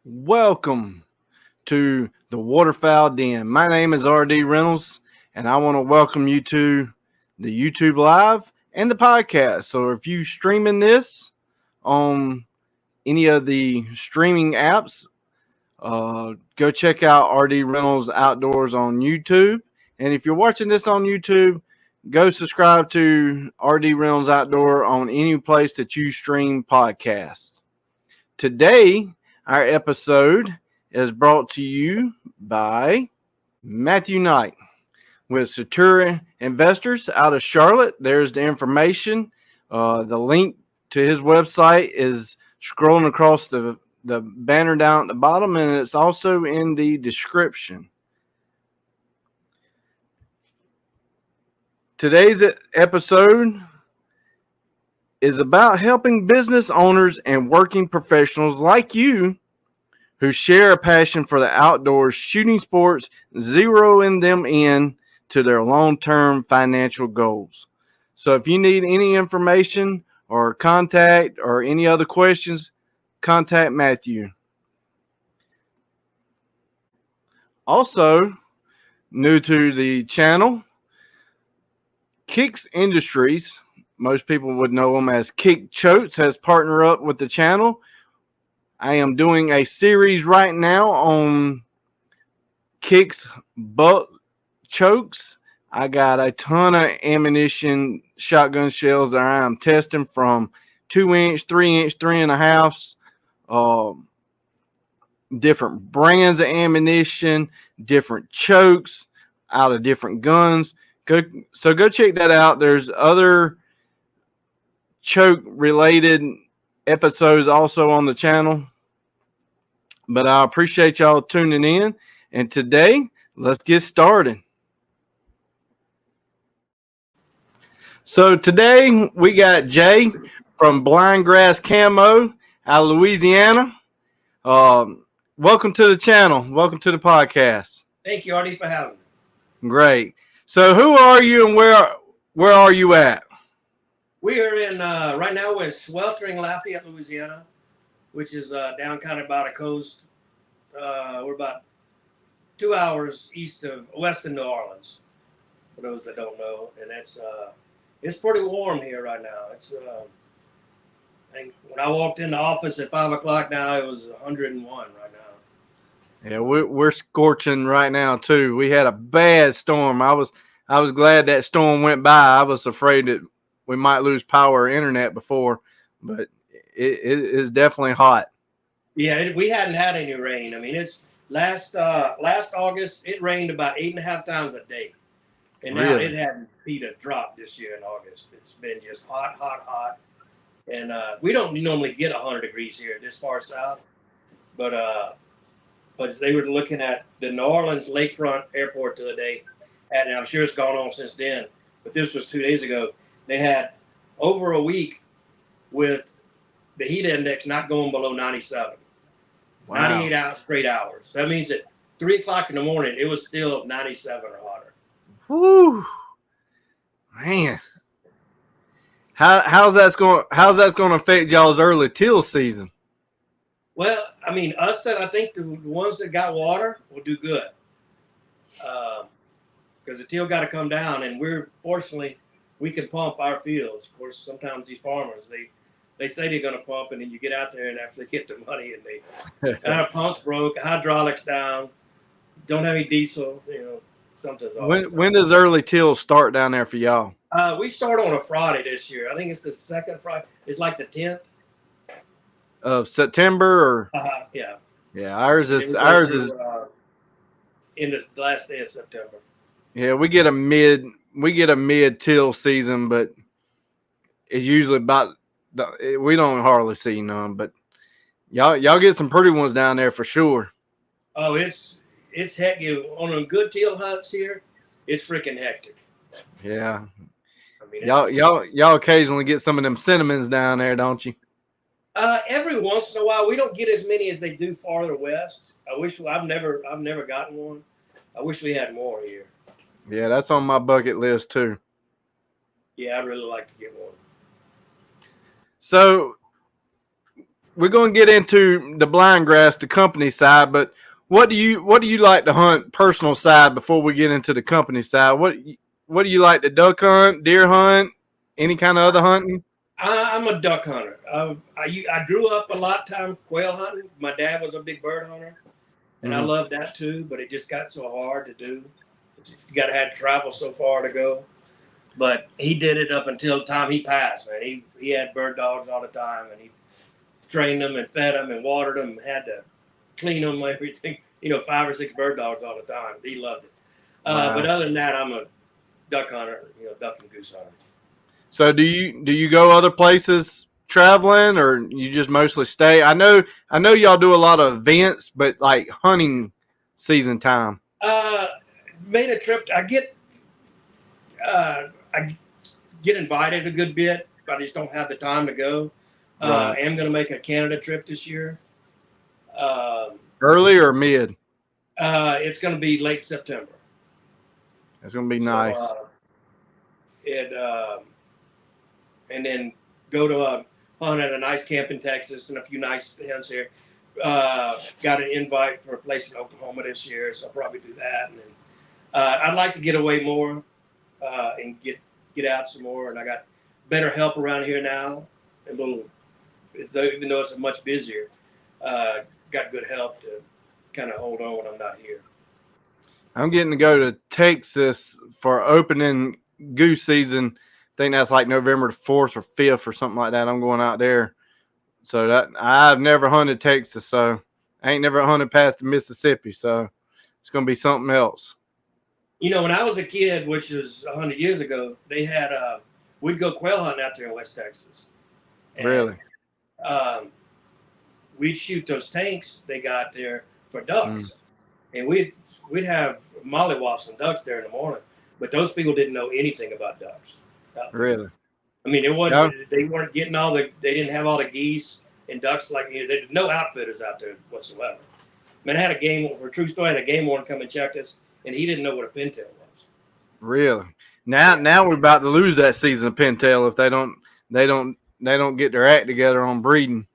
Welcome to the Waterfowl Den. My name is RD Reynolds, and I want to welcome you to the YouTube Live and the podcast. So, if you streaming this on any of the streaming apps, go check out RD Reynolds Outdoors on YouTube. And if you're watching this on YouTube, go subscribe to RD Reynolds Outdoor on any place that you stream podcasts. Today, our episode is brought to you by Matthew Knight with Satura Investors out of Charlotte. There's the information. The link to his website is scrolling across the banner down at the bottom, and it's also in the description. Today's episode is about helping business owners and working professionals like you who share a passion for the outdoors shooting sports, zeroing them in to their long-term financial goals. So if you need any information or contact or any other questions, contact Matthew. Also, new to the channel, Kicks Industries, most people would know them as Kick Chotes, has partnered up with the channel. I am doing a series right now on Kick's butt chokes. I got a ton of ammunition, shotgun shells that I am testing from 2-inch, 3-inch, 3.5s, different brands of ammunition, different chokes out of different guns. Go check that out. There's other choke related episodes also on the channel, but I appreciate y'all tuning in, and today let's get started. So today we got Jay from BlindGrass Camo out of Louisiana. Welcome to the channel. Welcome to the podcast. Thank you, Artie, for having me. Great. So who are you and where are you at? We are in, right now we're in sweltering Lafayette, Louisiana, which is down kind of by the coast. We're about 2 hours west of New Orleans, for those that don't know. And it's pretty warm here right now. I think when I walked in the office at 5 o'clock now, it was 101 right now. Yeah, we're scorching right now too. We had a bad storm. I was glad that storm went by. I was afraid that we might lose power or internet before, but it is definitely hot. Yeah, we hadn't had any rain. I mean, it's last August, it rained about 8.5 times a day. And now Really? it hadn't beat a drop this year in August. It's been just hot, hot, hot. And we don't normally get 100 degrees here this far south. But they were looking at the New Orleans Lakefront Airport the other day. And I'm sure it's gone on since then. But this was 2 days ago. They had over a week with the heat index not going below 97. Wow. 98 straight hours. So that means at 3 o'clock in the morning, it was still 97 or hotter. Whew. Man. How's that going to affect y'all's early teal season? Well, I mean, I think the ones that got water will do good. Because the teal got to come down, and fortunately, we can pump our fields. Of course, sometimes these farmers, they say they're going to pump, and then you get out there, and after they get the money, and our pumps broke, hydraulics down, don't have any diesel, something's off. When does early teal start down there for y'all? We start on a Friday this year. I think it's the second Friday. It's like the 10th of September, or yeah. Yeah, ours is in the last day of September. Yeah, we get a mid teal season, but it's usually we don't hardly see none, but y'all get some pretty ones down there for sure. Oh, it's hectic on a good teal hunts here. It's freaking hectic. Yeah. I mean, y'all occasionally get some of them cinnamons down there, don't you? Every once in a while. We don't get as many as they do farther west. I've never gotten one. I wish we had more here. Yeah, that's on my bucket list too. Yeah, I'd really like to get one. So we're going to get into the BlindGrass, the company side, but what do you like to hunt personal side before we get into the company side? What do you like to duck hunt, deer hunt, any kind of other hunting? I'm a duck hunter. I grew up a lot of time quail hunting. My dad was a big bird hunter, and I loved that too. But it just got so hard to do. You got to have to travel so far to go. But he did it up until the time he passed. Man, he had bird dogs all the time, and he trained them and fed them and watered them. And had to clean them, everything. 5 or 6 bird dogs all the time. He loved it. Wow. But other than that, I'm a duck hunter. Duck and goose hunter. So do you go other places traveling, or you just mostly stay? I know y'all do a lot of events, but like hunting season time. Made a trip. I get invited a good bit, but I just don't have the time to go. Right. I am going to make a Canada trip this year. Early or mid? It's going to be late September. It's going to be nice. And then go to hunt at a nice camp in Texas and a few nice hunts here. Got an invite for a place in Oklahoma this year, so I'll probably do that. And then I'd like to get away more and get out some more. And I got better help around here now. Even though it's much busier, got good help to kind of hold on when I'm not here. I'm getting to go to Texas for opening goose season. I think that's like November the 4th or 5th or something like that. I'm going out there. So that I've never hunted Texas, so I ain't never hunted past the Mississippi. So it's going to be something else. When I was a kid, which was 100 years ago, they had we'd go quail hunting out there in West Texas. And, really? We'd shoot those tanks they got there for ducks, and we'd have mollywops and ducks there in the morning. But those people didn't know anything about ducks. Really? I mean, it wasn't. Yeah. They weren't getting they didn't have all the geese and ducks there's no outfitters out there whatsoever. I mean, I had a game for true story. I had a game warden come and check us, and he didn't know what a pintail was. Really? Now we're about to lose that season of pintail if they don't get their act together on breeding.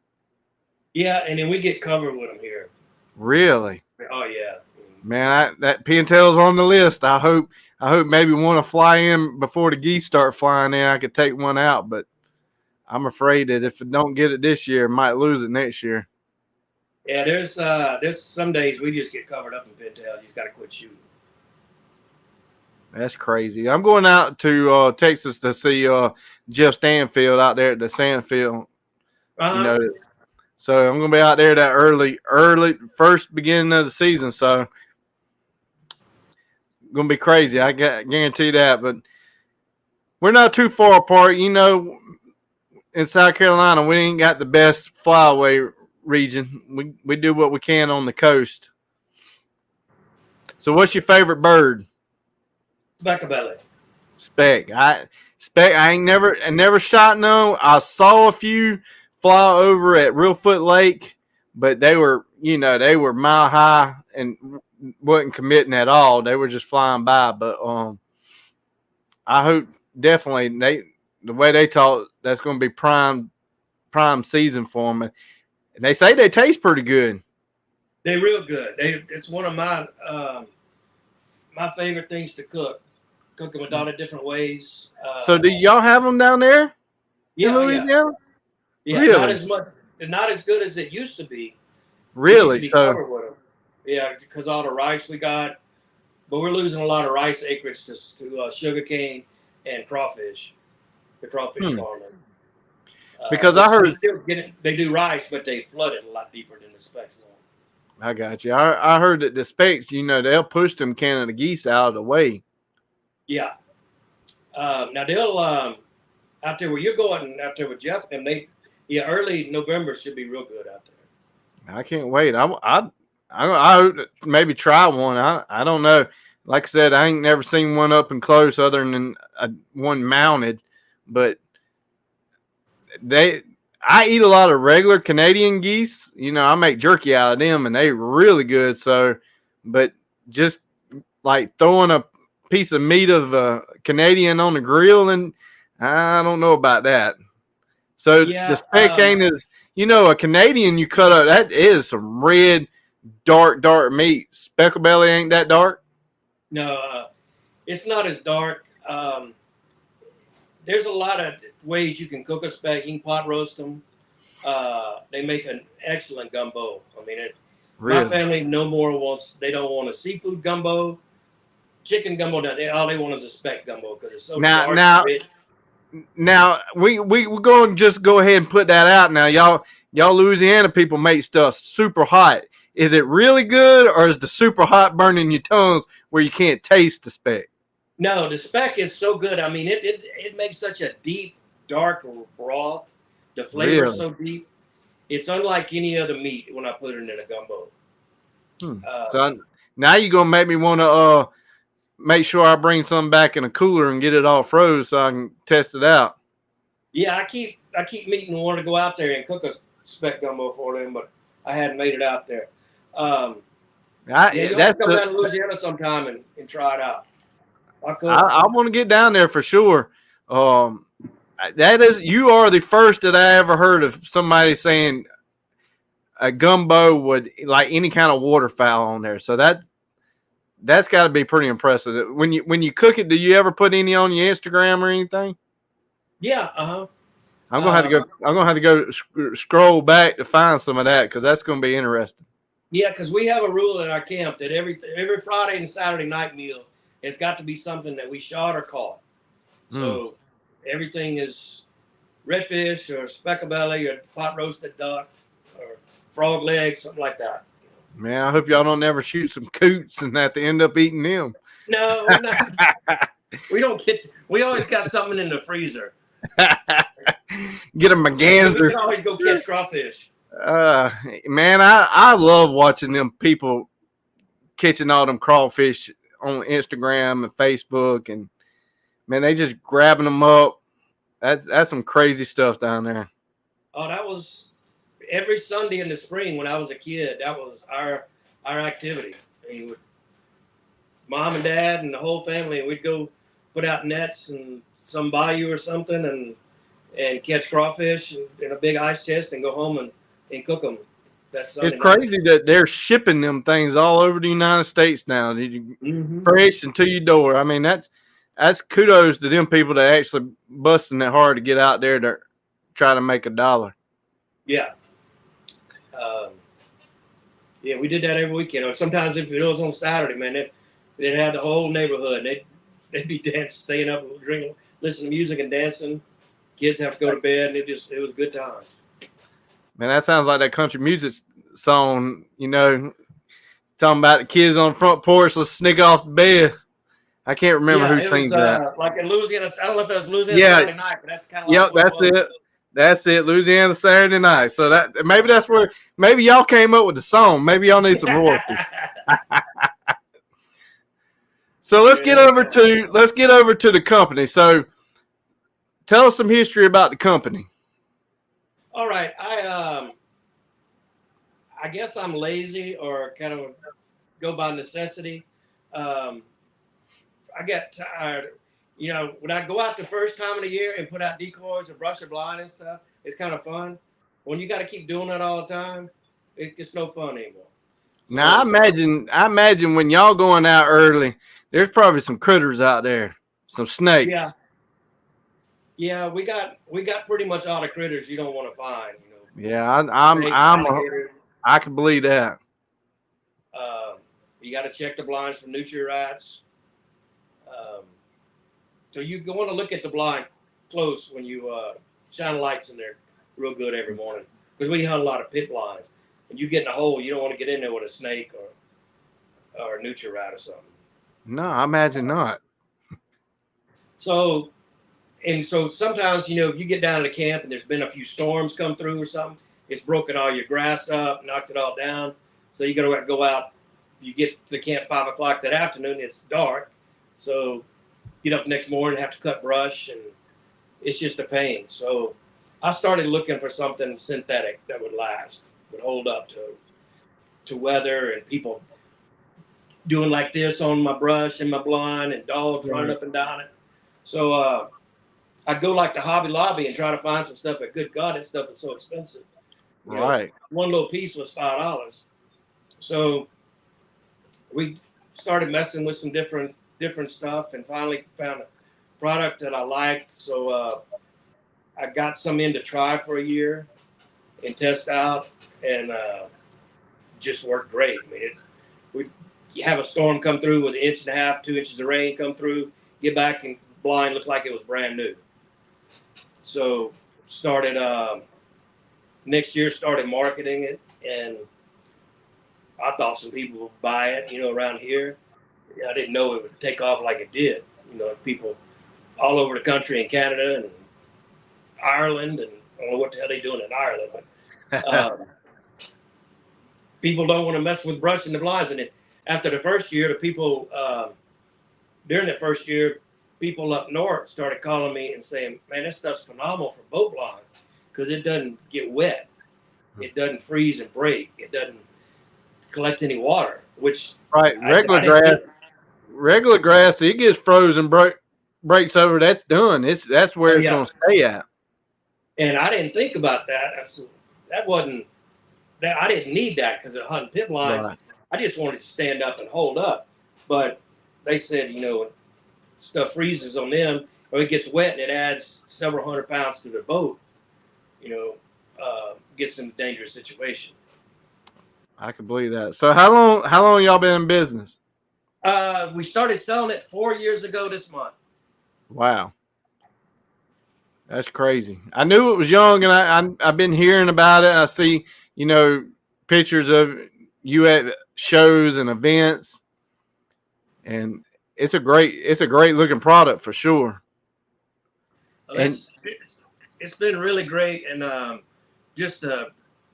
Yeah, and then we get covered with them here. Really? Oh yeah. Man, that pintail's on the list. I hope maybe one to fly in before the geese start flying in. I could take one out, but I'm afraid that if it don't get it this year, it might lose it next year. Yeah, there's some days we just get covered up in pintail. You just got to quit shooting. That's crazy. I'm going out to Texas to see Jeff Stanfield out there at the Sandfield. Uh-huh. So I'm going to be out there that early first beginning of the season. So going to be crazy. I guarantee that. But we're not too far apart. In South Carolina, we ain't got the best flyaway region. We do what we can on the coast. So what's your favorite bird? Speckabelly. Speck. I ain't never shot no. I saw a few fly over at Reelfoot Lake, but they were mile high and wasn't committing at all. They were just flying by. But I hope definitely the way they talk, that's going to be prime season for them. And they say they taste pretty good. They're real good. It's one of my favorite things to cook. Cook them a lot of different ways. So do y'all have them down there? Yeah, in Louisiana? Yeah, really? Not as much, not as good as it used to be. Really? Covered with them. Yeah, because all the rice we got, but we're losing a lot of rice acreage to sugarcane and crawfish. The crawfish farming. Because I heard they do rice, but they flood it a lot deeper than the specks. I got you. I heard that the specks, they'll push them Canada geese out of the way. Yeah. Now they'll out there where you're going out there with Jeff and early November should be real good out there. I can't wait. I hope maybe try one. I don't know. Like I said, I ain't never seen one up and close other than one mounted, but I eat a lot of regular Canadian geese. I make jerky out of them and they really good. So, but just like throwing a piece of meat of Canadian on the grill, and I don't know about that. So the Yeah. spec ain't as, a Canadian you cut up, that is some red, dark meat. Speckle belly ain't that dark? No, it's not as dark. There's a lot of ways you can cook a speck. You can pot roast them. They make an excellent gumbo. I mean, my Really? family they don't want a seafood gumbo, chicken gumbo. All they want is a speck gumbo because it's so Now, dark and now, rich. now we're going to just go ahead and put that out. Now, y'all Louisiana people make stuff super hot. Is it really good, or is the super hot burning your tongues where you can't taste the speck? No, the speck is so good. I mean, it makes such a deep, dark broth. The flavor is Really? so deep. It's unlike any other meat when I put it in a gumbo. So now you're gonna make me want to make sure I bring some back in a cooler and get it all froze so I can test it out. Yeah, I keep meeting and want to go out there and cook a speck gumbo for them, but I hadn't made it out there. Yeah, you'll have to come down to Louisiana sometime and try it out. I want to get down there for sure. You are the first that I ever heard of somebody saying a gumbo would like any kind of waterfowl on there. So that's got to be pretty impressive. When you cook it, do you ever put any on your Instagram or anything? Yeah. I'm gonna have to go scroll back to find some of that because that's gonna be interesting. Yeah, because we have a rule at our camp that every Friday and Saturday night meal, it's got to be something that we shot or caught. So everything is redfish or speckle belly or pot roasted duck or frog legs, something like that. Man, I hope y'all don't ever shoot some coots and have to end up eating them. No, we're not. We always got something in the freezer. Get a gander. We can always go catch crawfish. Man, I love watching them people catching all them crawfish on Instagram and Facebook, and man, they just grabbing them up. That's some crazy stuff down there. Oh, that was every Sunday in the spring when I was a kid. That was our activity. And Mom and Dad and the whole family, we'd go put out nets in some bayou or something and catch crawfish in a big ice chest and go home and cook them. That's It's crazy that they're shipping them things all over the United States now. Fresh and to your door. I mean, that's kudos to them people that actually busting it hard to get out there to try to make a dollar. Yeah. Yeah, we did that every weekend. Or sometimes if it was on Saturday, man, they'd have the whole neighborhood. They'd be dancing, staying up, drinking, listening to music and dancing. Kids have to go to bed, and it was good times. Man, that sounds like that country music song, talking about the kids on the front porch, let's sneak off the bed. I can't remember who sings that. Like in Louisiana, I don't know if it was Louisiana Saturday night, but that's kind of like that's it. That's it, Louisiana Saturday night. So that's where maybe y'all came up with the song. Maybe y'all need some royalties. So let's get over to the company. So tell us some history about the company. All right, I guess I'm lazy or kind of go by necessity. I get tired. When I go out the first time of the year and put out decoys and brush the blind and stuff, it's kind of fun. When you got to keep doing that all the time, it's no fun anymore. So, now I imagine when y'all going out early, there's probably some critters out there, some snakes. Yeah, we got pretty much all the critters you don't want to find. Yeah, I can believe that. You got to check the blinds for nutria rats. So you want to look at the blind close when you shine lights in there real good every morning, because we hunt a lot of pit blinds, and you get in a hole, you don't want to get in there with a snake or a nutria rat or something. No, I imagine not. So sometimes, if you get down to the camp and there's been a few storms come through or something, it's broken all your grass up, knocked it all down. So you got to go out. You get to the camp 5 o'clock that afternoon, it's dark. So get up next morning, have to cut brush, and it's just a pain. So I started looking for something synthetic that would last, would hold up to weather and people doing like this on my brush and my blind and dogs running up and down it. So I'd go like to Hobby Lobby and try to find some stuff, but good God, that stuff is so expensive. You know, one little piece was $5. So we started messing with some different stuff and finally found a product that I liked. So I got some in to try for a year and test out, and just worked great. I mean, you have a storm come through with 1.5 inches, 2 inches of rain come through, get back and blind looked like it was brand new. So started next year, started marketing it, and I thought some people would buy it, you know, around here. I didn't know it would take off like it did. You know, people all over the country in Canada and Ireland, and I don't know what the hell they're doing in Ireland, but people don't want to mess with brushing the blinds. And after the first year, the people, during the first year, people up north started calling me and saying, man, this stuff's phenomenal for boat blinds because it doesn't get wet. It doesn't freeze and break. It doesn't collect any water, which regular grass, it gets frozen, breaks over, that's done. That's where it's going to stay at. And I didn't think about that. I didn't need that because of hunting pit blinds. Right. I just wanted to stand up and hold up. But they said, you know, stuff freezes on them or it gets wet and it adds several hundred pounds to the boat, you know, gets in a dangerous situation. I can believe that. So how long y'all been in business? We started selling it 4 years ago this month. Wow. That's crazy. I knew it was young, and I've been hearing about it. I see, you know, pictures of you at shows and events, and it's a great looking product for sure. Well, it's been really great, and just the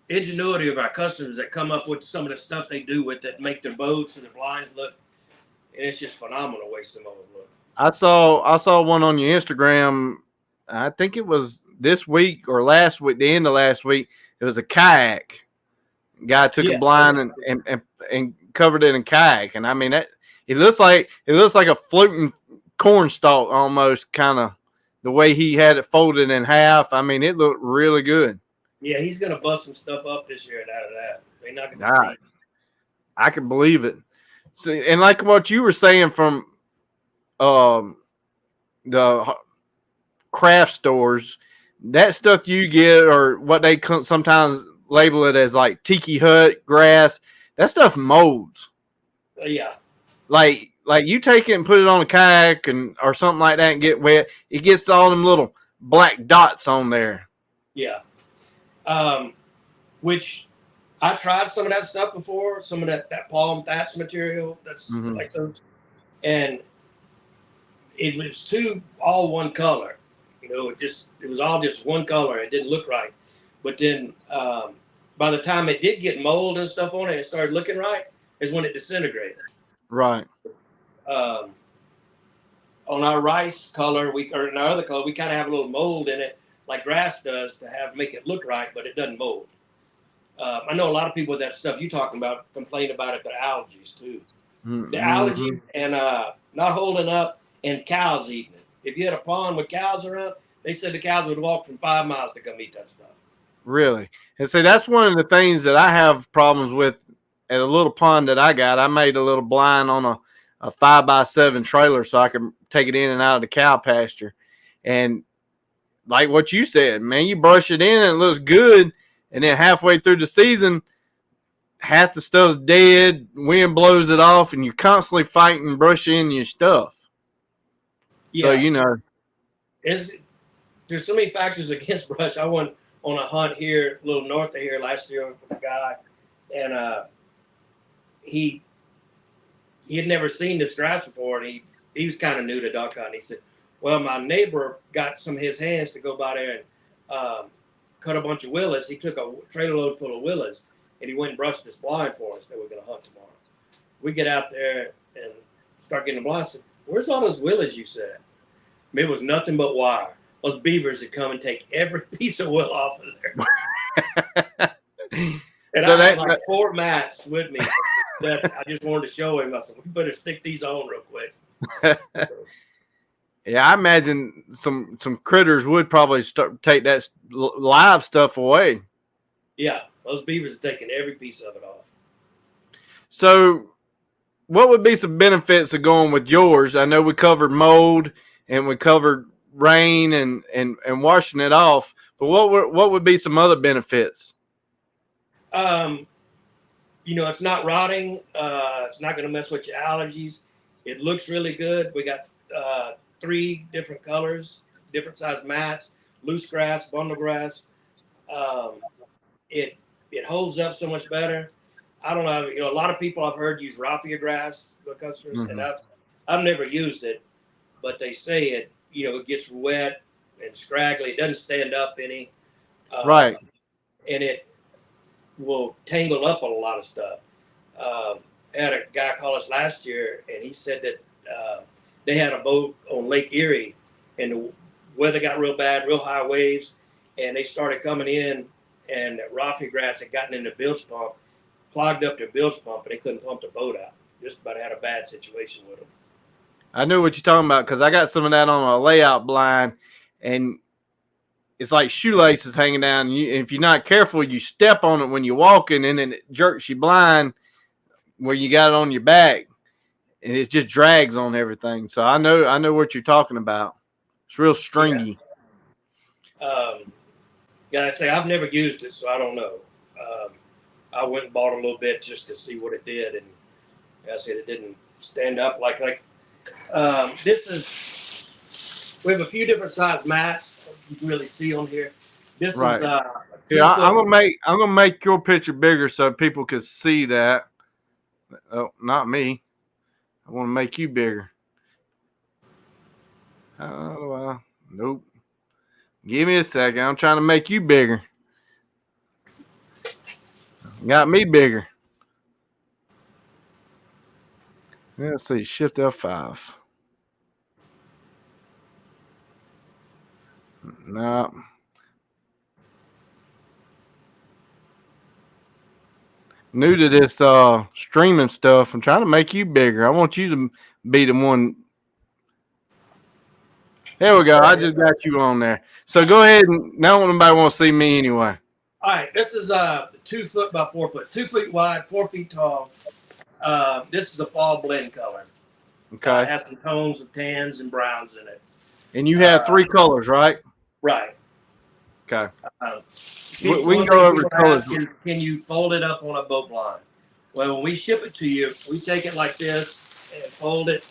ingenuity of our customers that come up with some of the stuff they do with it, make their boats and their blinds look, and it's just phenomenal the way some of them look. I saw one on your Instagram. I think it was this week or last week, the end of last week. It was a kayak. Guy took a blind and covered it in kayak, and I mean that it looks like a floating cornstalk almost, kind of the way he had it folded in half. I mean, it looked really good. Yeah, he's gonna bust some stuff up this year and out of that. They're not gonna see it. I can believe it. So, and like what you were saying from the craft stores, that stuff you get, or what they sometimes label it as like tiki hut grass, that stuff molds. Yeah. Like you take it and put it on a kayak or something like that and get wet, it gets all them little black dots on there. Yeah. Which I tried some of that stuff before, some of that palm thatch material that's like those, and it was all one color. You know, it was all just one color. It didn't look right. But then by the time it did get mold and stuff on it and started looking right, is when it disintegrated. Right. On our rice color, or in our other color, we kind of have a little mold in it, like grass does, to make it look right, but it doesn't mold. I know a lot of people with that stuff you talking about complain about it, but algae too. The algae and not holding up, and cows eating it. If you had a pond with cows around, they said the cows would walk from 5 miles to come eat that stuff. Really? And so that's one of the things that I have problems with at a little pond that I got. I made a little blind on a 5x7 trailer so I could take it in and out of the cow pasture. And like what you said, man, you brush it in and it looks good. And then halfway through the season, half the stuff's dead, wind blows it off, and you're constantly fighting brushing your stuff. Yeah. So, you know. There's so many factors against brush. I went on a hunt here, a little north of here last year with a guy, and he had never seen this grass before, and he was kind of new to duck hunting. He said, well, my neighbor got some of his hands to go by there and cut a bunch of willows. He took a trailer load full of willows, and he went and brushed this blind for us that we're going to hunt tomorrow. We get out there and start getting the blind. I said, where's all those willows you said? I mean, it was nothing but wire. Those beavers would come and take every piece of willow off of there. And so I had like 4 mats with me that I just wanted to show him. I said, we better stick these on real quick. Yeah, I imagine some critters would probably take that live stuff away. Yeah, those beavers are taking every piece of it off. So, what would be some benefits of going with yours? I know we covered mold and we covered rain and washing it off, but what would be some other benefits? It's not rotting. It's not going to mess with your allergies. It looks really good. We got 3 different colors, different size mats, loose grass, bundle grass. Um, it holds up so much better. I don't know. A lot of people I've heard use raffia grass, the customers, and I've never used it, but they say it. It gets wet and scraggly. It doesn't stand up any. Right. And it will tangle up on a lot of stuff. I had a guy call us last year, and he said that they had a boat on Lake Erie, and the weather got real bad, real high waves, and they started coming in, and raffia grass had gotten in the bilge pump, clogged up their bilge pump, and they couldn't pump the boat out. Just about had a bad situation with them. I knew what you're talking about because I got some of that on a layout blind, and it's like shoelaces hanging down. And if you're not careful, you step on it when you're walking, and then it jerks you blind where you got it on your back, and it just drags on everything. So I know what you're talking about. It's real stringy. Gotta say, I've never used it, so I don't know. I went and bought a little bit just to see what it did, and I said it didn't stand up like. This is. We have a few different size mats. You can really see on here. This right. is. Yeah, I'm gonna make your picture bigger so people can see that. Oh, not me. I want to make you bigger. Nope. Give me a second. I'm trying to make you bigger. Got me bigger. Let's see. Shift F5. No. New to this streaming stuff. I'm trying to make you bigger. I want you to be the one. There we go. I just got you on there. So go ahead and now nobody wants to see me anyway. All right. This is 2 foot by 4 foot, 2 feet wide, 4 feet tall. This is a fall blend color. Okay. It has some tones of tans and browns in it. And you have 3 colors, right? Right. Okay. We can go over colors. Can you fold it up on a boat blind? Well, when we ship it to you, we take it like this and fold it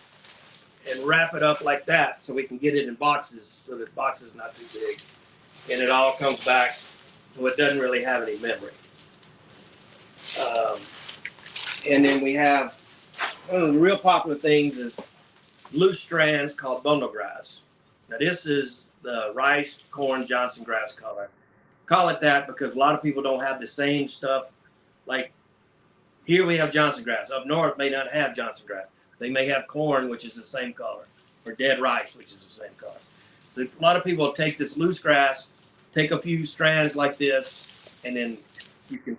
and wrap it up like that so we can get it in boxes so the box is not too big. And it all comes back so it doesn't really have any memory. And then we have one of the real popular things is loose strands called bundle grass. Now this is the rice, corn, Johnson grass color. Call it that because a lot of people don't have the same stuff. Like here we have Johnson grass. Up north may not have Johnson grass. They may have corn, which is the same color, or dead rice, which is the same color. So a lot of people take this loose grass, take a few strands like this, and then you can,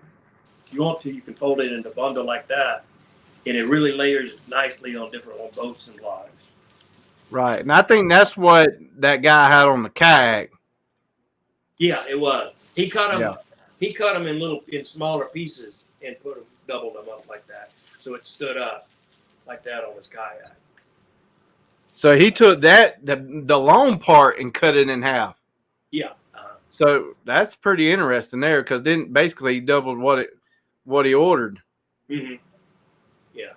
if you want to, you can fold it into a bundle like that, and it really layers nicely on different boats and logs. Right, and I think that's what that guy had on the kayak. Yeah, it was. He cut them. Yeah. He cut them in smaller pieces and doubled them up like that, so it stood up like that on his kayak. So he took the long part and cut it in half. Yeah. So that's pretty interesting there because then basically he doubled what he ordered. Mm-hmm. Yeah.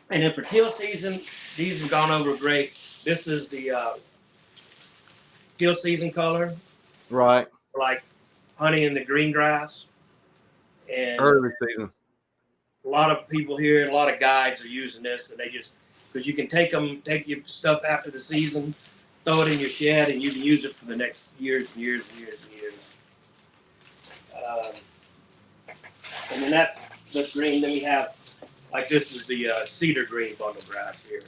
And then for teal season, these have gone over great. This is the teal season color. Right. Like honey in the green grass. And early season. A lot of people here, a lot of guides are using this, and they just because you can take your stuff after the season, throw it in your shed, and you can use it for the next years and years and years and years. And then that's the green. Then we have like this is the cedar green bundle grass here,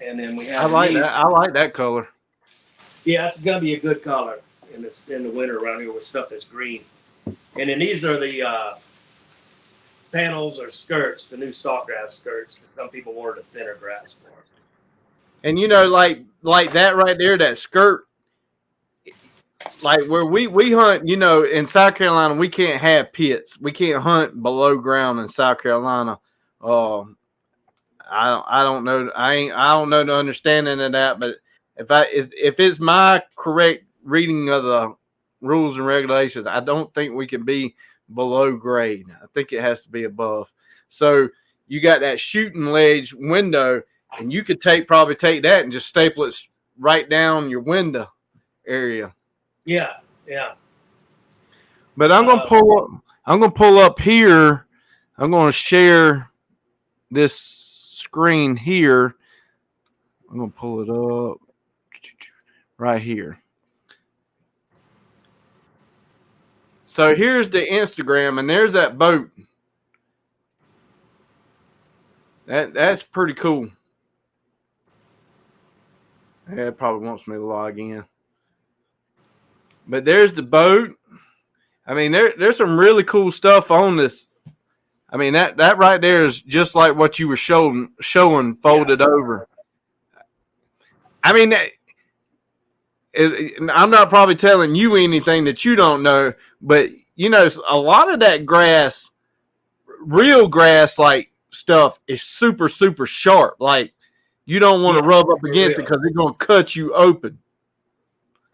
and then we have. I like that color. Yeah, it's gonna be a good color in the winter around here with stuff that's green. And then these are the panels or skirts, the new saltgrass skirts. Some people wanted a thinner grass for it. And like that right there, that skirt, like where we hunt, in South Carolina, we can't have pits. We can't hunt below ground in South Carolina. I don't know. I don't know the understanding of that, but if it's my correct reading of the rules and regulations, I don't think we can be below grade. I think it has to be above. So you got that shooting ledge window, and you could probably take that and just staple it right down your window area. Yeah. But I'm gonna pull up. I'm gonna pull up here. I'm gonna share this screen here. I'm gonna pull it up right here. So here's the Instagram, and there's that boat. That's pretty cool. Yeah, it probably wants me to log in. But there's the boat. I mean, there's some really cool stuff on this. I mean, that right there is just like what you were showing folded over. I mean, I'm not probably telling you anything that you don't know, but a lot of that grass, real grass like stuff, is super, super sharp. Like, you don't want to rub up against it because it's going to cut you open.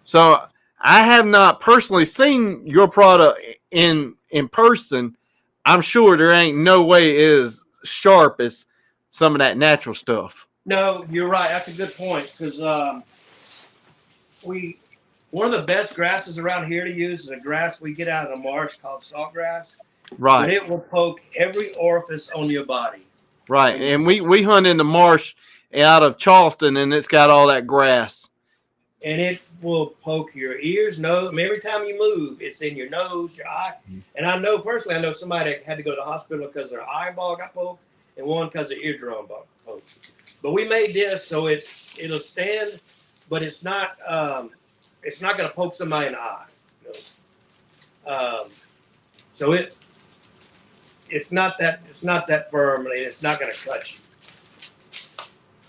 So I have not personally seen your product in person. I'm sure there ain't no way it is sharp as some of that natural stuff. No, you're right. That's a good point, because one of the best grasses around here to use is a grass we get out of the marsh called saltgrass. Right. And it will poke every orifice on your body. Right. And we hunt in the marsh out of Charleston, and it's got all that grass. And it will poke your ears, nose. I mean, every time you move, it's in your nose, your eye. And I know somebody that had to go to the hospital because their eyeball got poked, and one because their eardrum got poked. But we made this so it'll stand, but it's not going to poke somebody in the eye. So it's not that firm, and it's not going to cut you.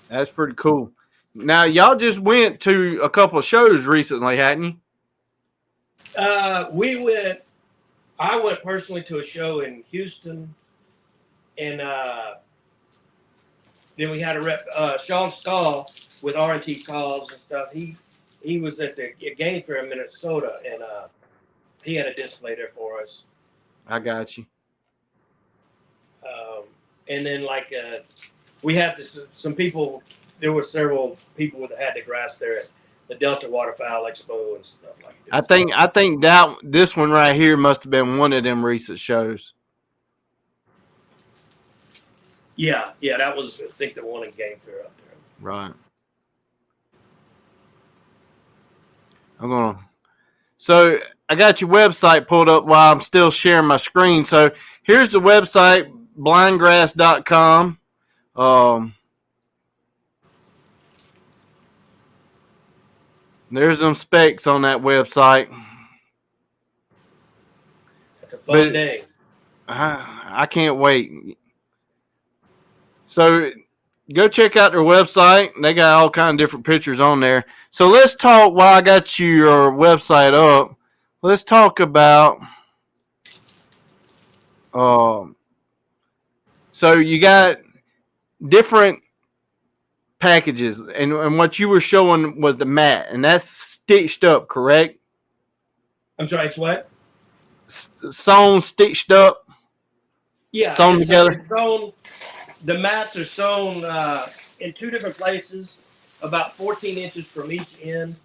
That's pretty cool. Now, y'all just went to a couple of shows recently, hadn't you? I went personally to a show in Houston, and then we had a rep, Sean Stahl with R&T Calls and stuff. He was at the game fair in Minnesota, and he had a display there for us. I got you. And then we had some people. There were several people that had the grass there at the Delta Waterfowl Expo and stuff like that. I think this one right here must have been one of them recent shows. Yeah, that was, I think, the one in Game Fair up there. Right. So I got your website pulled up while I'm still sharing my screen. So here's the website, blindgrass.com. There's some specs on that website. It's a fun day. I can't wait. So go check out their website. They got all kind of different pictures on there. So let's talk, while I got your website up, let's talk about so you got different packages, and what you were showing was the mat, and that's stitched up, correct? I'm sorry, it's what? Sewn, stitched up? Yeah. Sewn together? The mats are sewn in two different places, about 14 inches from each end,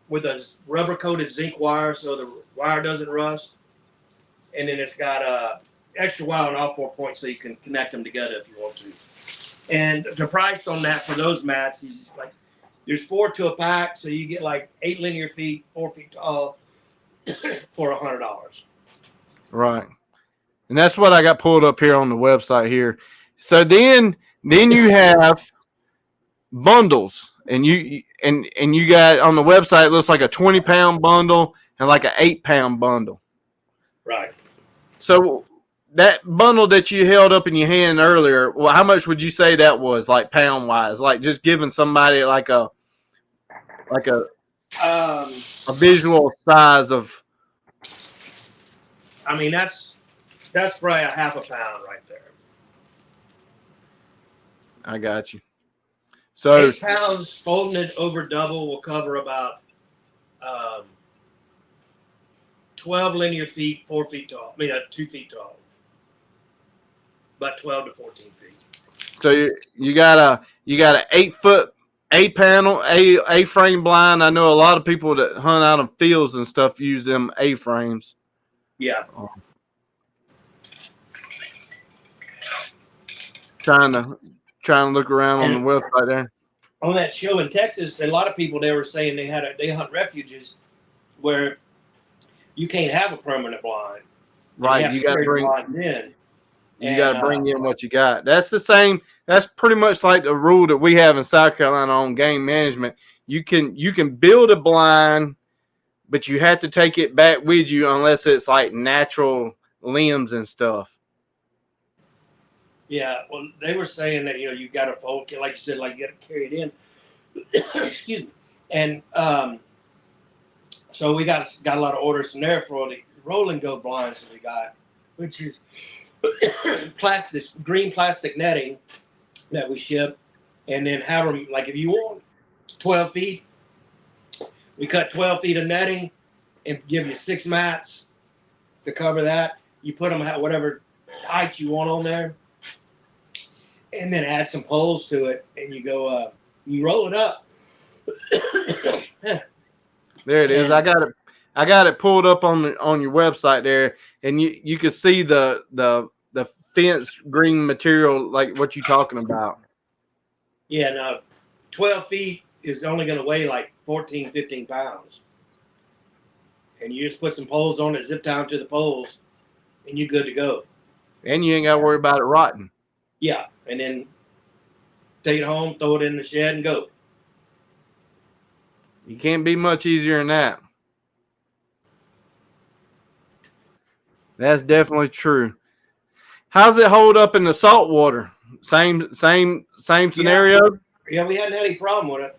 with a rubber-coated zinc wire so the wire doesn't rust. And then it's got extra wire on all 4 points so you can connect them together if you want to. And the price on that for those mats is there's 4 to a pack, so you get 8 linear feet, 4 feet tall, for $100. Right. And that's what I got pulled up here on the website here. So then you have bundles, and you got on the website, it looks like a 20-pound bundle and like an 8-pound bundle. Right. So that bundle that you held up in your hand earlier, well, how much would you say that was, like pound wise? Like just giving somebody like a Um, visual size of. I mean, that's probably a half a pound right there. I got you. So 8 pounds folding it over double will cover about 12 linear feet, 4 feet tall. I mean, 2 feet tall. About 12 to 14 feet. So you got a 8-foot A-panel A-frame blind. I know a lot of people that hunt out in fields and stuff use them A-frames. Yeah. Trying to look around on the website there. On that show in Texas, a lot of people they were saying they hunt refuges where you can't have a permanent blind. Right, you got to bring in. You got to bring in what you got. That's the same. That's pretty much like the rule that we have in South Carolina on game management. You can build a blind, but you have to take it back with you unless it's like natural limbs and stuff. Yeah, well, they were saying that you got to fold, like you said, like you got to carry it in. Excuse me. And so we got a lot of orders from there for the roll and go blinds that we got, which is green plastic netting that we ship, and then have them like if you want 12 feet, we cut 12 feet of netting and give you 6 mats to cover that. You put them at whatever height you want on there, and then add some poles to it, and you go you roll it up. There it is. I got it pulled up on your website there, and you can see the fence green material like what you talking about. Yeah, no, 12 feet is only going to weigh like 14, 15 pounds. And you just put some poles on it, zip tie them to the poles, and you're good to go. And you ain't got to worry about it rotting. Yeah, and then take it home, throw it in the shed, and go. You can't be much easier than that. That's definitely true. How's it hold up in the salt water? Same scenario? Yeah, we hadn't had any problem with it.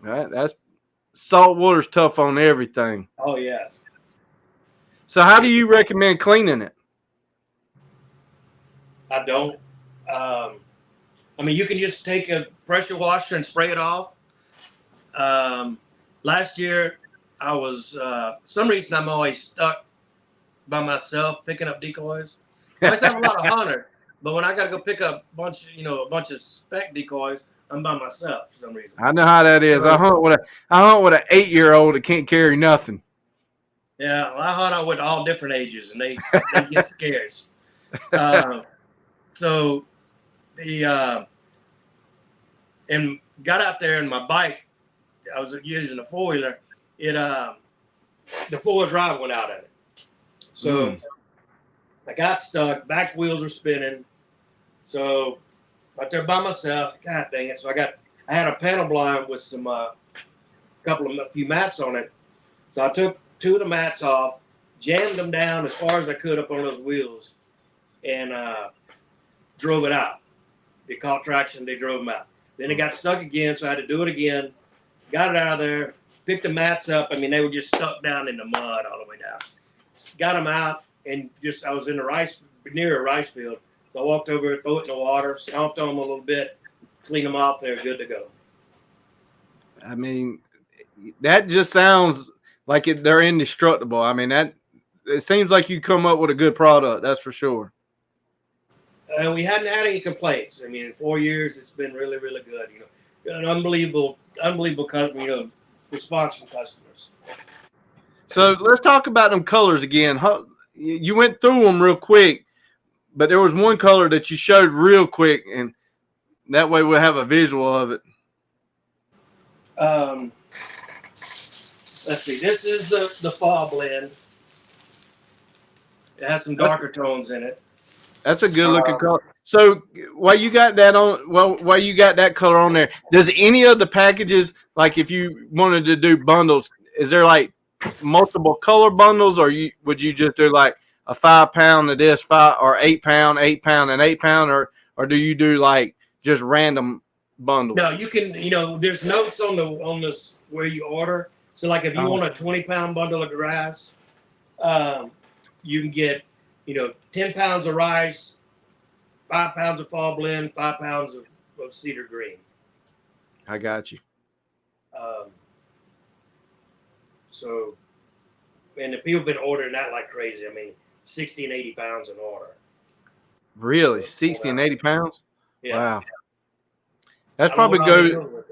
Right, that's salt water's tough on everything. Oh, yeah. So how do you recommend cleaning it? I don't. I mean, you can just take a pressure washer and spray it off. Last year, I was, some reason I'm always stuck by myself picking up decoys. I always have a lot of hunter, but when I got to go pick up a bunch of spec decoys, I'm by myself for some reason. I know how that is. I hunt with an 8-year-old that can't carry nothing. Yeah, well, I hunt out with all different ages, and they get scarce. So and got out there, and my bike, I was using a 4-wheeler. The 4-wheel drive went out of it. So I got stuck. Back wheels were spinning. So out there by myself. God dang it! So I had a panel blind with some a few mats on it. So I took 2 of the mats off, jammed them down as far as I could up on those wheels, and drove it out. They caught traction. They drove them out. Then it got stuck again, so I had to do it again. Got it out of there. Picked the mats up. I mean, they were just stuck down in the mud all the way down. Got them out, and I was in near a rice field. So I walked over, threw it in the water, stomped on them a little bit, cleaned them off. They're good to go. I mean, that just sounds like they're indestructible. I mean, it seems like you come up with a good product. That's for sure. We hadn't had any complaints. I mean, in 4 years, it's been really, really good. An unbelievable response from customers. So let's talk about them colors again. You went through them real quick, but there was one color that you showed real quick, and that way we'll have a visual of it. Let's see. This is the fall blend. It has some darker tones in it. That's a good looking color. So while you got that color on there, does any of the packages, like if you wanted to do bundles, is there like multiple color bundles, or would you just do like, a 5 pound of this, 5 or 8 pound, 8 pound, and 8 pound, or do you do like just random bundles? No, you can. There's notes on this where you order. So like if you want a 20-pound bundle of grass, you can get 10 pounds of rice, 5 pounds of fall blend, 5 pounds of cedar green. I got you. And the people have been ordering that like crazy. I mean, 60 and 80 pounds an order. Really? 60 and 80 pounds? Yeah. Wow. That's probably good.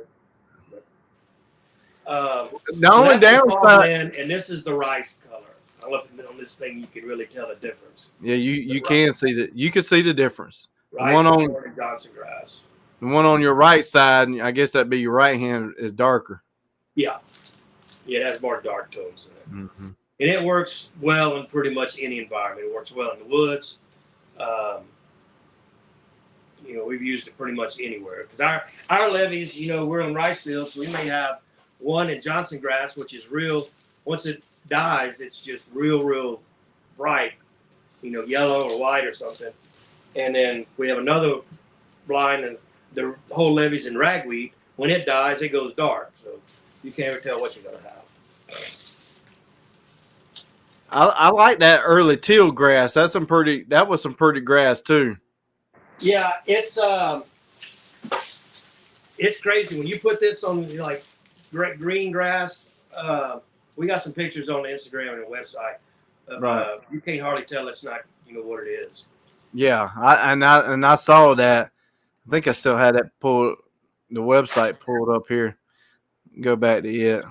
The only downside, and this is the rice color. I love it on this thing. You can really tell the difference. Yeah, you can see that. You can see the difference. Rice the one on Johnson grass. The one on your right side, I guess that'd be your right hand, is darker. Yeah. Yeah, it has more dark tones in it. Mm-hmm. And it works well in pretty much any environment. It works well in the woods. We've used it pretty much anywhere. Because our levees, we're in rice fields, so we may have one in Johnson grass, which is real. Once it dies, it's just real bright, yellow or white or something. And then we have another blind, and the whole levee's in ragweed. When it dies, it goes dark. So you can't ever tell what you're going to have. I like that early teal grass. That was some pretty grass too. Yeah, it's crazy when you put this on like green grass. We got some pictures on the Instagram and the website. Right. You can't hardly tell it's not what it is. Yeah, I saw that. I think I still had that the website pulled up here. Go back to it.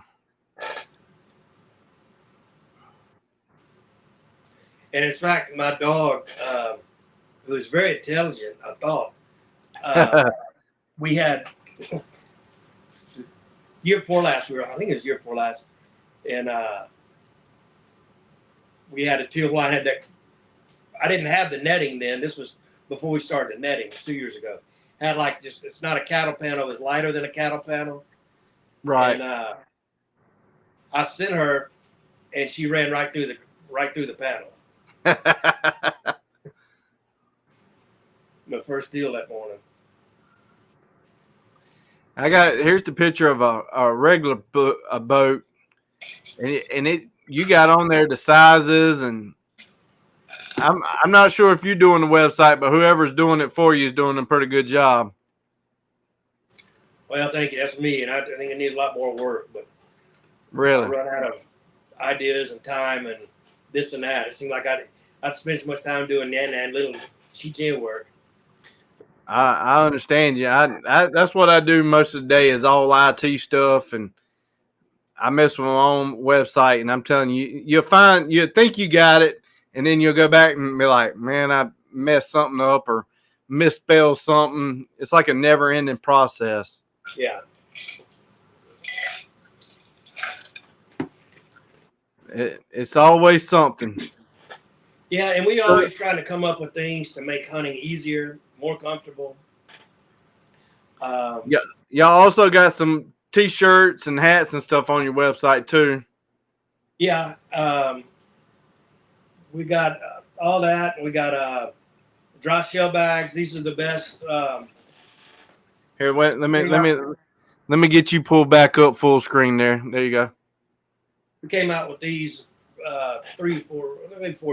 And in fact, my dog, who is very intelligent, I thought, we had year before last. I think it was year before last, and we had a teal blind. Had that. I didn't have the netting then. This was before we started the netting. It was 2 years ago. Had it's not a cattle panel. It was lighter than a cattle panel. Right. And I sent her, and she ran right through the panel. My first deal that morning. Here's the picture of a regular boat, and you got on there the sizes, and I'm not sure if you're doing the website, but whoever's doing it for you is doing a pretty good job. Well, thank you. That's me, and I think it needs a lot more work, but really, I run out of ideas and time and this and that. It seemed like I'd spend so much time doing that and little cheat work. I understand you. I that's what I do most of the day is all IT stuff, and I mess with my own website. And I'm telling you, you'll think you got it, and then you'll go back and be like, man, I messed something up or misspelled something. It's like a never-ending process. Yeah. It's always something. Yeah, and we always trying to come up with things to make hunting easier, more comfortable. Yeah, y'all also got some T-shirts and hats and stuff on your website too. Yeah, we got all that. We got dry shell bags. These are the best. Here, wait. Let me get you pulled back up full screen there. There you go. We came out with these 4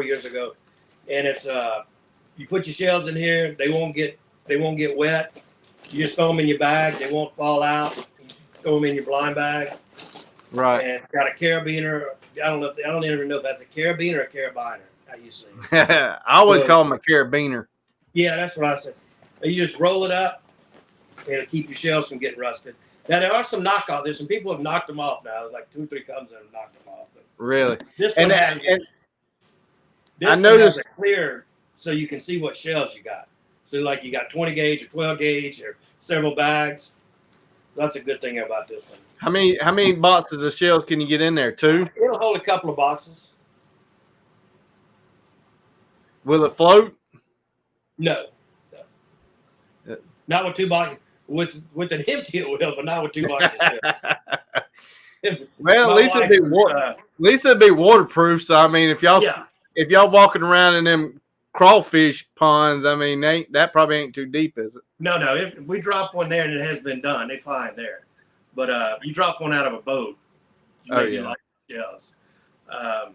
years ago, and it's you put your shells in here. They won't get wet. You just throw them in your bag. They won't fall out. You throw them in your blind bag. Right. And got a carabiner. I don't even know if that's a carabiner or a carabiner. I used to. I always call them a carabiner. Yeah, that's what I said. You just roll it up, and it'll keep your shells from getting rusted. Now there are some knockoffs. There's some people have knocked them off now. There's like 2 or 3 comes that have knocked them off. But really? This one has a clear, so you can see what shells you got. So like you got 20 gauge or 12 gauge or several bags. That's a good thing about this one. How many boxes of shells can you get in there? 2? It'll hold a couple of boxes. Will it float? No. Not with 2 boxes. With an empty it will, but not with 2 boxes. Well, at least it'd be waterproof. So I mean, if y'all if y'all walking around in them crawfish ponds, I mean, that probably ain't too deep, is it? No. If we drop one there and it has been done, they fine there. But you drop one out of a boat, you may be like shells. I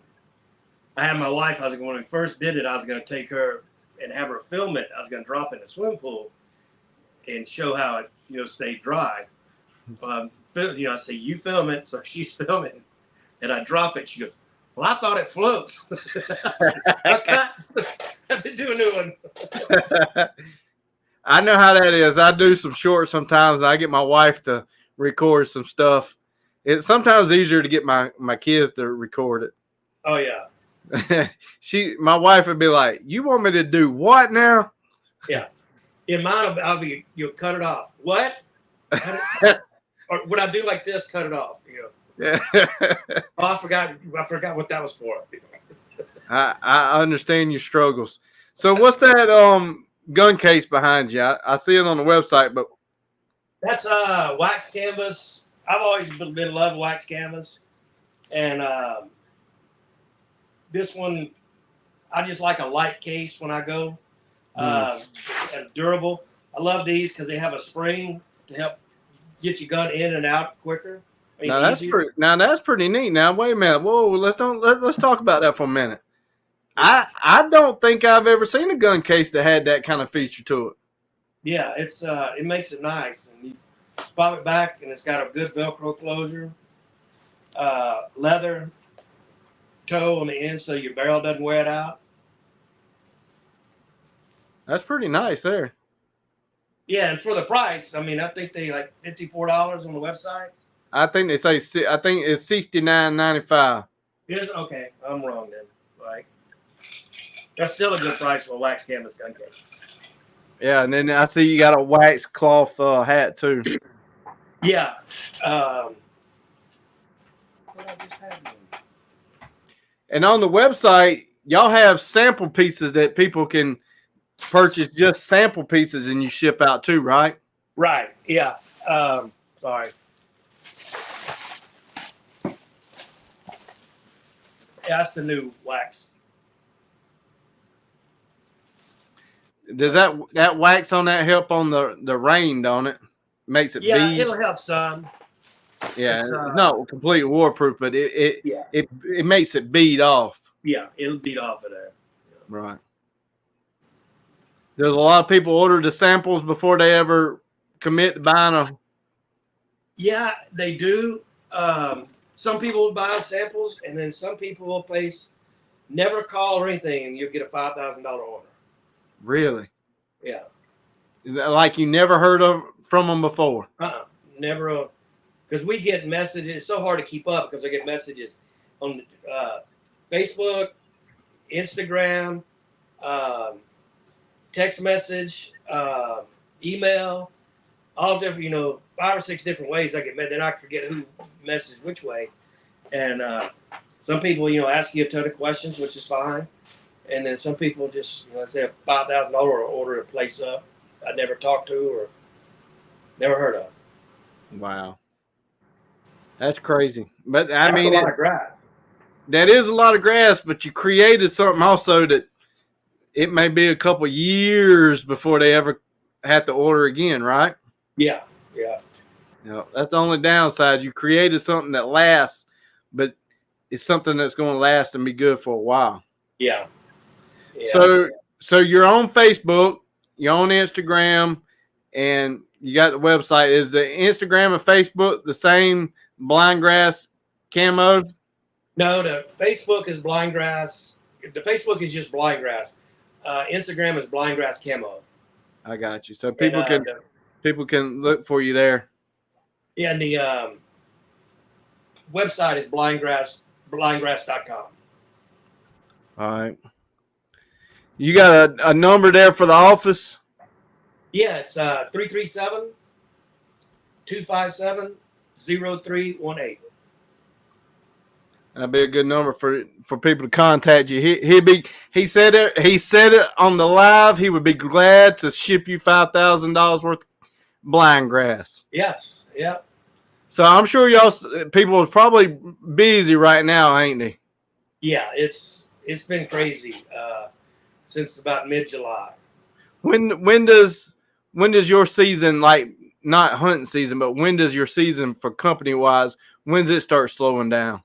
had my wife. When we first did it, I was going to take her and have her film it. I was going to drop it in the swimming pool and show how it stayed dry. I say, you film it. So she's filming, and I drop it. She goes, well, I thought it floats. I have to do a new one. I know how that is. I do some shorts sometimes. I get my wife to record some stuff. It's sometimes easier to get my kids to record it. Oh yeah. My wife would be like, "You want me to do what now?" Yeah. In mine, I'll be, cut it off. What? Or would I do like this? Cut it off. Yeah. Oh, I forgot what that was for. I understand your struggles. So what's that gun case behind you? I see it on the website, but that's wax canvas. I've always been in love with wax canvas, and this one, I just like a light case when I go. And durable. I love these because they have a spring to help get your gun in and out quicker. Now that's pretty neat. Now wait a minute. Whoa, let's talk about that for a minute. I don't think I've ever seen a gun case that had that kind of feature to it. Yeah, it makes it nice, and you pop it back, and it's got a good Velcro closure, leather toe on the end so your barrel doesn't wear it out. That's pretty nice there. Yeah, and for the price, I mean, I think they like $54 on the website. I think they say it's $69.95. Yes, okay, I'm wrong then. Like, that's still a good price for a wax canvas gun case. Yeah, and then I see you got a wax cloth hat too. Yeah. And on the website, y'all have sample pieces that people can purchase, just sample pieces, and you ship out too, right? Right. Yeah. Sorry. Yeah, that's the new wax. Does that wax on that help on the rain, don't it? Makes it bead? It'll help some. Yeah, it's not completely waterproof, but it makes it bead off. Yeah, it'll bead off of there. Yeah. Right. There's a lot of people order the samples before they ever commit to buying them. Yeah, they do. Some people will buy samples, and then some people will place never call or anything, and you'll get a $5,000 order. Really? Yeah. Is that like you never heard from them before? Never. Because we get messages. It's so hard to keep up because I get messages on Facebook, Instagram, text message, email, all different, 5 or 6 different ways I get met. Then I forget who messaged which way. And some people, ask you a ton of questions, which is fine. And then some people just, say a $5,000 order a place up I never talked to or never heard of. Wow. That's crazy. But I mean, a lot of grass. That is a lot of grass, but you created something also that it may be a couple years before they ever have to order again, right? Yeah. That's the only downside. You created something that lasts, but it's something that's going to last and be good for a while. Yeah. So you're on Facebook, you're on Instagram, and you got the website. Is the Instagram and Facebook the same? BlindGrass Camo? No, the Facebook is BlindGrass. The Facebook is just BlindGrass. Instagram is BlindGrass Camo. I got you. So people can look for you there. Yeah, and the website is blindgrass.com. All right. You got a number there for the office? Yeah, it's 337-257-0318. That'd be a good number for people to contact you. He said it on the live. He would be glad to ship you $5,000 worth of BlindGrass. Yes. Yeah. So I'm sure people are probably busy right now, ain't they? Yeah, it's it's been crazy since about mid-July. When does your season, like not hunting season, but when does your season for company wise, when does it start slowing down?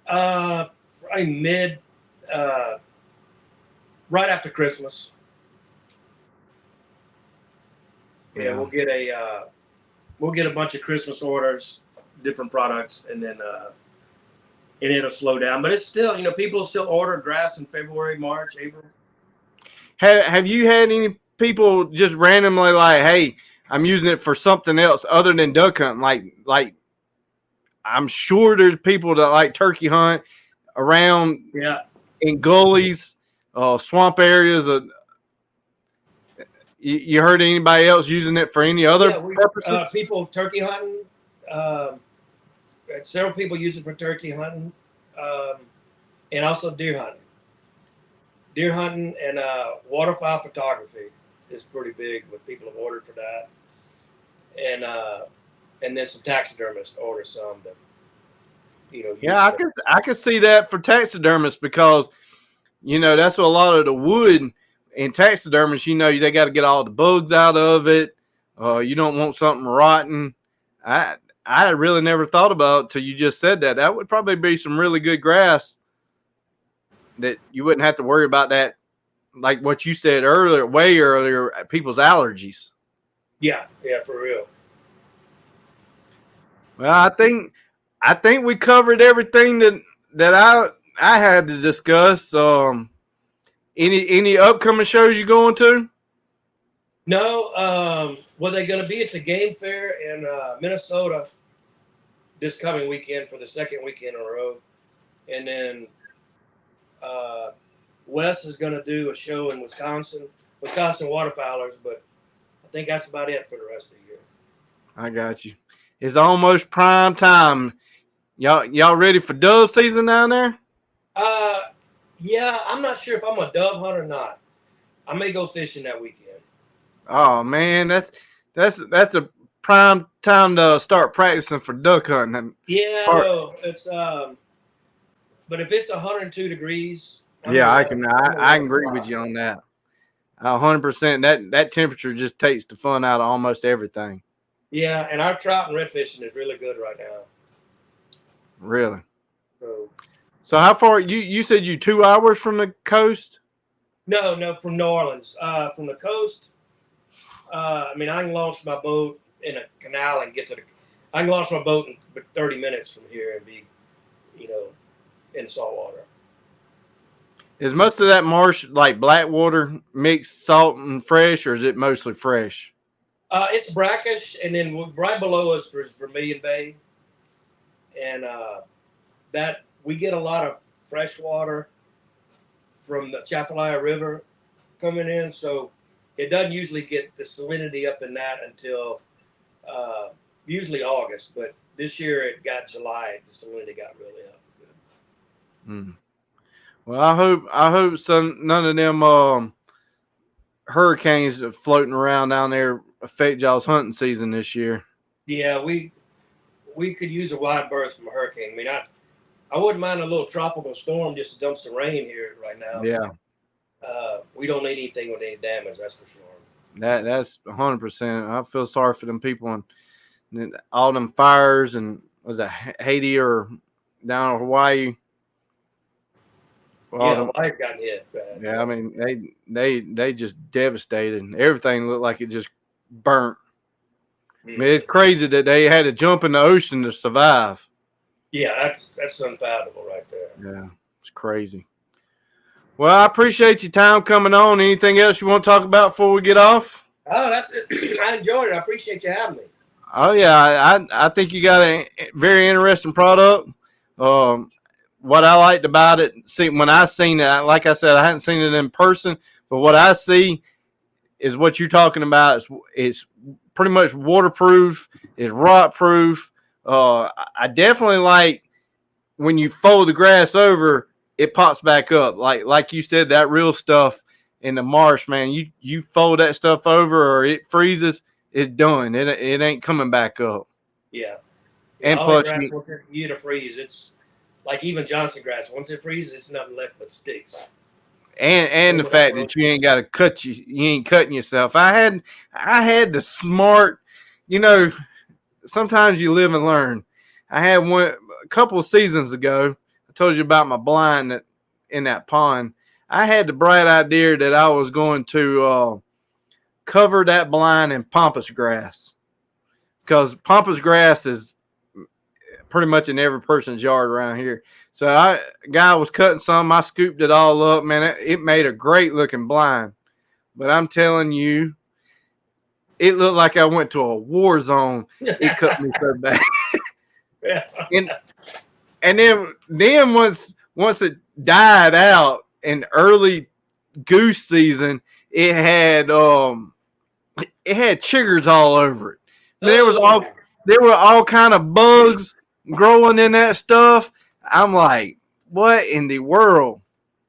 Probably right after Christmas. Yeah, we'll get a bunch of Christmas orders, different products, and then and it'll slow down. But it's still, people still order grass in February, March, April. Have you had any people just randomly like, hey, I'm using it for something else other than duck hunting? Like I'm sure there's people that like turkey hunt around in gullies, swamp areas. You heard anybody else using it for any other purposes? People turkey hunting. Several people use it for turkey hunting, and also deer hunting. Deer hunting and waterfowl photography is pretty big. What people have ordered for that, and then some taxidermists order some that Yeah, I could see that for taxidermists because that's what a lot of the wood and taxidermists. They got to get all the bugs out of it. You don't want something rotten. I really never thought about it till you just said that. That would probably be some really good grass that you wouldn't have to worry about that, like what you said earlier, way earlier, people's allergies. Yeah, for real. Well, I think we covered everything that I had to discuss. Any upcoming shows you going to? No. Well, they're going to be at the game fair in Minnesota this coming weekend for the second weekend in a row, and then Wes is going to do a show in Wisconsin waterfowlers, but I think that's about it for the rest of the year. I got you. It's almost prime time. Y'all ready for dove season down there? Yeah, I'm not sure if I'm a dove hunter or not. I may go fishing that weekend. Oh man, that's the prime time to start practicing for duck hunting. Yeah, no, it's but if it's 102 degrees, I can agree with you on that. 100%. That temperature just takes the fun out of almost everything. Yeah, and our trout and red fishing is really good right now. Really? So how far you said you 2 hours from the coast? No, from New Orleans. From the coast, I can launch my boat in a canal and I can launch my boat in 30 minutes from here and be, in salt water. Is most of that marsh like Blackwater mixed salt and fresh, or is it mostly fresh? It's brackish, and then right below us is Vermilion Bay, and that we get a lot of fresh water from the Chafalaya River coming in, so it doesn't usually get the salinity up in that until usually August, but this year it got July. The salinity got really up. Well, I hope none of them hurricanes floating around down there affect y'all's hunting season this year. Yeah, we could use a wide berth from a hurricane. I wouldn't mind a little tropical storm just to dump some rain here right now. Yeah. We don't need anything with any damage, that's for sure. That's 100%. I feel sorry for them people and all them fires and was it Haiti or down in Hawaii? Well, Hawaii got hit bad. Yeah, they just devastated. Everything looked like it just burnt. Mm-hmm. It's crazy that they had to jump in the ocean to survive. Yeah, that's unfathomable right there. Yeah, it's crazy. Well, I appreciate your time coming on. Anything else you want to talk about before we get off? Oh, that's it. I enjoyed it. I appreciate you having me. Oh, yeah. I think you got a very interesting product. What I liked about it, when I seen it, like I said, I hadn't seen it in person, but what I see is what you're talking about. It's pretty much waterproof. It's rot proof. I definitely like when you fold the grass over, it pops back up. Like you said, that real stuff in the marsh, man. You fold that stuff over or it freezes, it's done. It ain't coming back up. Yeah. And plus, you to freeze. like even Johnson grass. Once it freezes, it's nothing left but sticks. And the fact that you ain't got to cut you ain't cutting yourself. I had the smart, you know. Sometimes you live and learn. I had one a couple of seasons ago. I told you about my blind in that pond. I had the bright idea that I was going to cover that blind in pampas grass, because pampas grass is pretty much in every person's yard around here. So a guy was cutting some. I scooped it all up, man. It made a great looking blind. But I'm telling you, it looked like I went to a war zone. It cut me so bad. and then once it died out in early goose season, it had chiggers all over it. There were all kind of bugs growing in that stuff. I'm like, what in the world?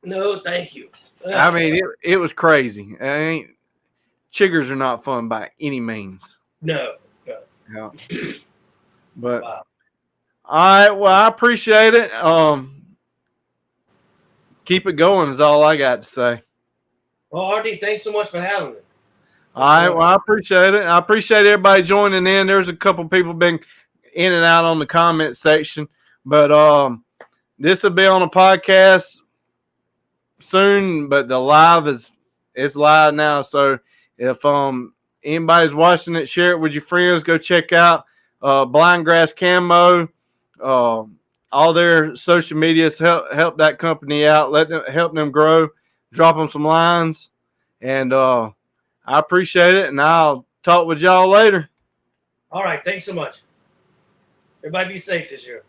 No, thank you. I mean, it was crazy. Chiggers are not fun by any means. No. Yeah. But wow. All right, well, I appreciate it. Keep it going is all I got to say. Well, RD, thanks so much for having me. All right, well, I appreciate it. I appreciate everybody joining in. There's a couple people been in and out on the comment section, but this will be on a podcast soon. But the live it's live now, so if anybody's watching it, share it with your friends. Go check out BlindGrass Camo. All their social medias help that company out. Help them grow. Drop them some lines, and I appreciate it. And I'll talk with y'all later. All right, thanks so much. Everybody be safe this year.